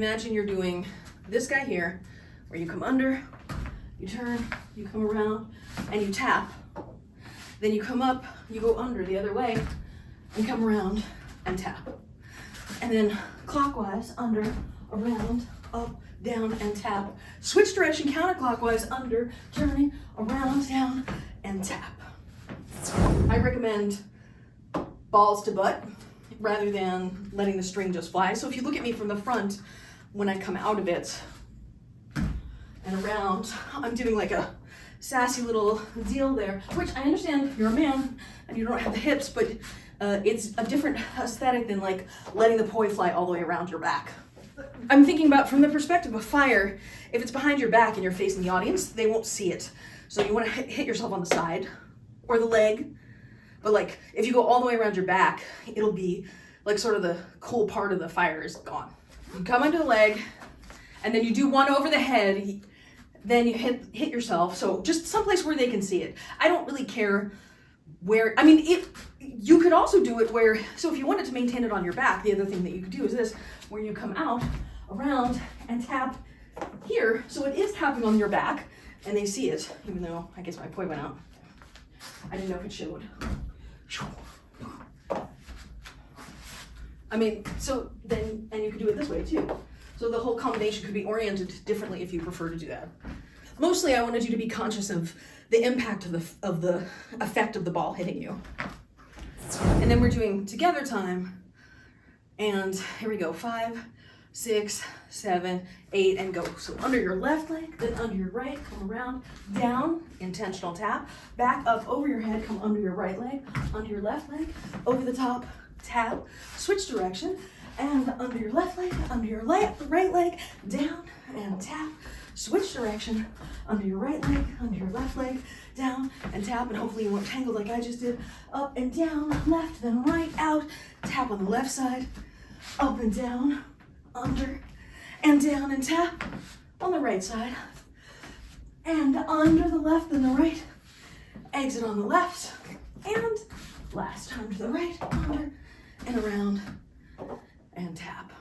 imagine you're doing this guy here, where you come under, you turn, you come around, and you tap. Then you come up, you go under the other way, and come around and tap. And then clockwise, under, around, up, down, and tap. Switch direction counterclockwise, under, turning, around, down, and tap. I recommend balls to butt rather than letting the string just fly. So if you look at me from the front, when I come out of it and around, I'm doing like a sassy little deal there, which I understand you're a man and you don't have the hips, but it's a different aesthetic than like letting the poi fly all the way around your back. I'm thinking about from the perspective of fire, if it's behind your back and you're facing the audience, they won't see it. So you want to hit yourself on the side or the leg. But like if you go all the way around your back, it'll be like sort of the cool part of the fire is gone. You come under the leg and then you do one over the head, then you hit yourself. So just someplace where they can see it. I don't really care where, I mean, you could also do it where, so if you wanted to maintain it on your back, the other thing that you could do is this, where you come out, around, and tap here. So it is tapping on your back, and they see it, even though I guess my poi went out. I didn't know if it showed. I mean, so then, and you could do it this way too. So the whole combination could be oriented differently if you prefer to do that. Mostly I wanted you to be conscious of the impact of the effect of the ball hitting you. And then we're doing together time. And here we go, 5, 6, 7, 8, and go. So under your left leg, then under your right, come around, down, intentional tap, back up over your head, come under your right leg, under your left leg, over the top, tap, switch direction, and under your left leg, under your right leg, down, and tap, switch direction, under your right leg, under your left leg, down, and tap, and hopefully you won't tangle like I just did, up and down, left, then right, out, tap on the left side, up and down, under, and down, and tap on the right side, and under the left, then the right, exit on the left, and last, under the right, under, and around, and tap.